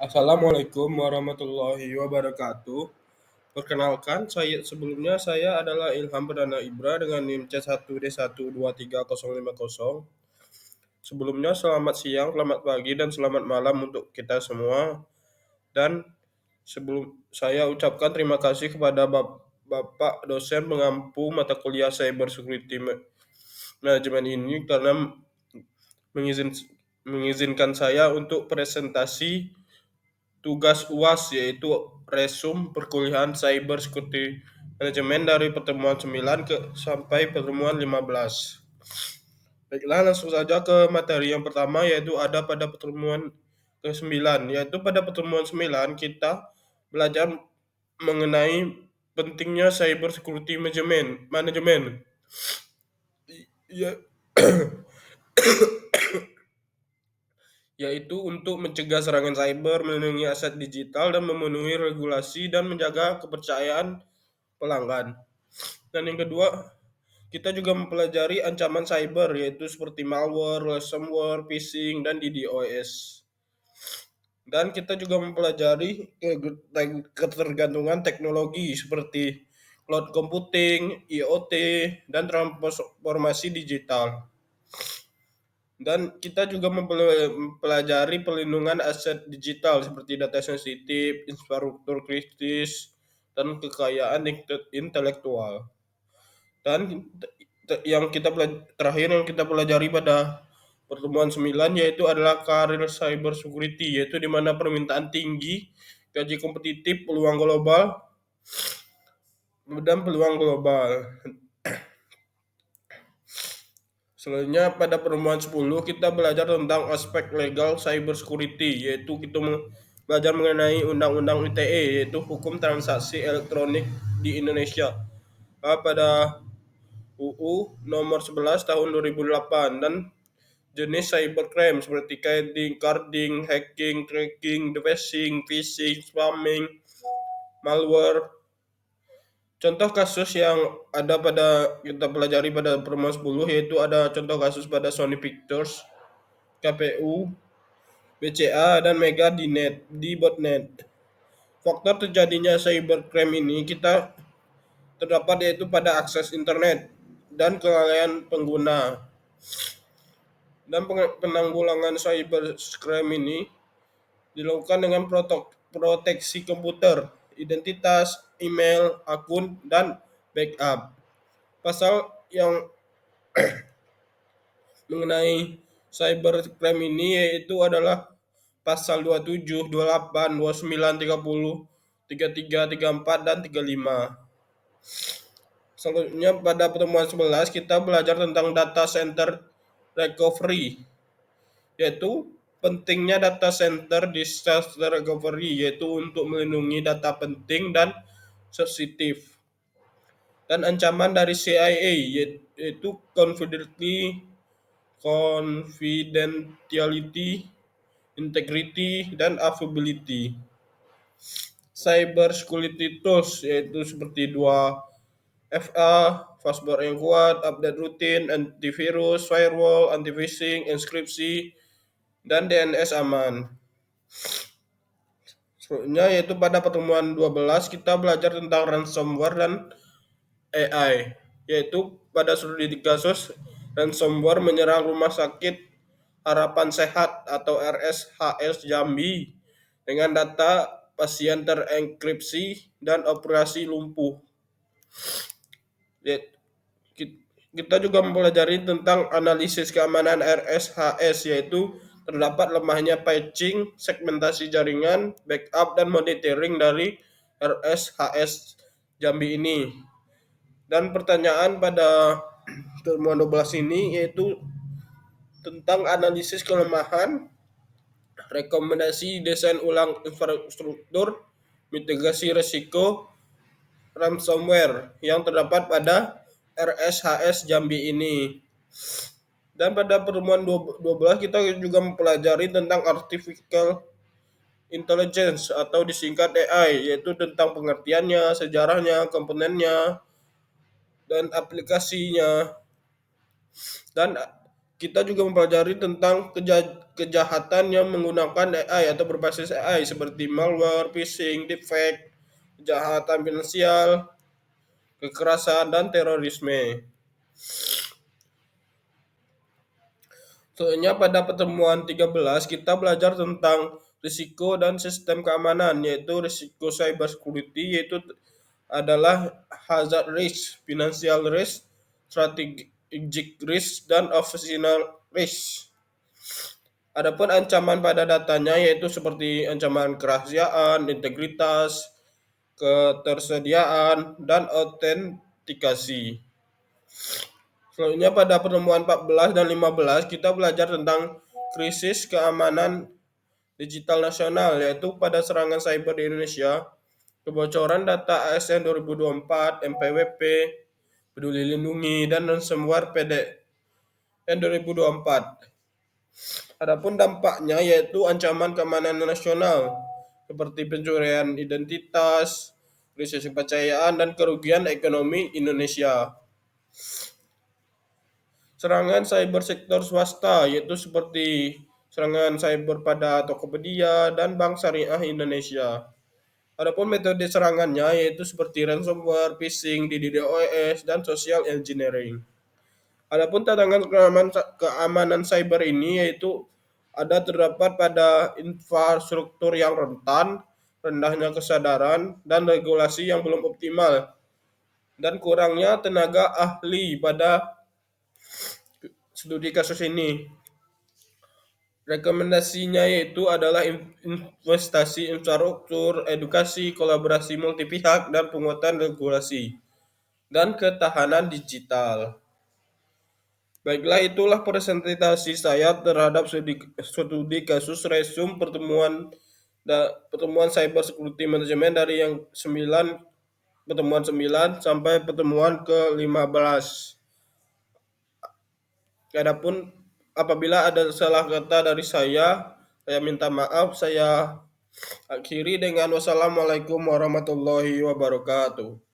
Assalamualaikum warahmatullahi wabarakatuh. Perkenalkan, saya adalah Ilham Perdana Ibra dengan NIM C1D1235050. Sebelumnya selamat siang, selamat pagi, dan selamat malam untuk kita semua. Dan sebelum saya ucapkan terima kasih kepada Bapak dosen pengampu mata kuliah Cyber Security Management ini karena mengizin, mengizinkan saya untuk presentasi tugas UAS, yaitu resum perkuliahan Cyber Security Management dari pertemuan 9 sampai pertemuan 15. Baiklah, langsung saja ke materi yang pertama, yaitu ada pada pertemuan ke-9. Yaitu pada pertemuan 9 kita belajar mengenai pentingnya Cyber Security Management. Ya, yaitu untuk mencegah serangan cyber, melindungi aset digital, dan memenuhi regulasi dan menjaga kepercayaan pelanggan. Dan yang kedua, kita juga mempelajari ancaman cyber, yaitu seperti malware, ransomware, phishing, dan DDoS. Dan kita juga mempelajari ketergantungan teknologi seperti cloud computing, IoT, dan transformasi digital. Dan kita juga mempelajari perlindungan aset digital seperti data sensitif, infrastruktur kritis, dan kekayaan intelektual. Dan terakhir yang kita pelajari pada pertemuan 9 yaitu adalah karir cyber security, yaitu di mana permintaan tinggi, gaji kompetitif, peluang global. Selanjutnya pada pertemuan 10 kita belajar tentang aspek legal cyber security, yaitu kita belajar mengenai undang-undang ITE, yaitu hukum transaksi elektronik di Indonesia. Pada UU nomor 11 tahun 2008, dan jenis cybercrime seperti carding, hacking, tracking, phishing, spamming, malware. Contoh kasus yang ada pada kita pelajari pada pertemuan 10 yaitu ada contoh kasus pada Sony Pictures, KPU, BCA, dan Mega di botnet. Faktor terjadinya cybercrime ini kita terdapat yaitu pada akses internet dan kelalaian pengguna. Dan penanggulangan cybercrime ini dilakukan dengan proteksi komputer, identitas, email, akun, dan backup. Pasal yang mengenai cybercrime ini yaitu adalah pasal 27, 28, 29, 30, 33, 34, dan 35. Selanjutnya pada pertemuan 11 kita belajar tentang data center recovery, yaitu pentingnya data center disaster recovery, yaitu untuk melindungi data penting dan sensitif. Dan ancaman dari CIA yaitu confidentiality, integrity, dan availability. Cyber security tools yaitu seperti 2FA, password yang kuat, update rutin, antivirus, firewall, anti-phishing, inskripsi, dan DNS aman. Selanjutnya yaitu pada pertemuan 12 kita belajar tentang ransomware dan AI, yaitu pada studi kasus ransomware menyerang rumah sakit Harapan Sehat atau RSHS Jambi dengan data pasien terenkripsi dan operasi lumpuh. Kita juga mempelajari tentang analisis keamanan RSHS, yaitu terdapat lemahnya patching, segmentasi jaringan, backup, dan monitoring dari RSHS Jambi ini. Dan pertanyaan pada pertemuan 12 ini yaitu tentang analisis kelemahan, rekomendasi desain ulang infrastruktur, mitigasi risiko ransomware yang terdapat pada RSHS Jambi ini. Dan pada pertemuan 12 kita juga mempelajari tentang artificial intelligence atau disingkat AI, yaitu tentang pengertiannya, sejarahnya, komponennya, dan aplikasinya. Dan Kita juga mempelajari tentang kejahatan yang menggunakan AI atau berbasis AI seperti malware, phishing, deepfake, kejahatan finansial, kekerasan, dan terorisme. Soalnya pada pertemuan 13 kita belajar tentang risiko dan sistem keamanan, yaitu risiko cyber security, yaitu adalah hazard risk, financial risk, strategic risk, dan operational risk. Adapun ancaman pada datanya yaitu seperti ancaman kerahasiaan, integritas, ketersediaan, dan autentikasi. Selanjutnya pada pertemuan 14 dan 15 kita belajar tentang krisis keamanan digital nasional, yaitu pada serangan cyber di Indonesia, kebocoran data ASN 2024, MPWP, Peduli Lindungi, dan ransomware PDN 2024. Adapun dampaknya yaitu ancaman keamanan nasional seperti pencurian identitas, krisis kepercayaan, dan kerugian ekonomi Indonesia. Serangan cyber sektor swasta yaitu seperti serangan cyber pada Tokopedia dan Bank Syariah Indonesia. Adapun metode serangannya yaitu seperti ransomware, phishing, DDoS, dan social engineering. Adapun tantangan keamanan cyber ini yaitu terdapat pada infrastruktur yang rentan, rendahnya kesadaran, dan regulasi yang belum optimal, dan kurangnya tenaga ahli pada studi kasus ini. Rekomendasinya yaitu adalah investasi infrastruktur, edukasi, kolaborasi multi pihak, dan penguatan regulasi, dan ketahanan digital. Baiklah, itulah presentasi saya terhadap studi kasus resum pertemuan cyber security management dari yang 9 pertemuan 9 sampai pertemuan ke-15. Adapun apabila ada salah kata dari saya minta maaf. Saya akhiri dengan wassalamualaikum warahmatullahi wabarakatuh.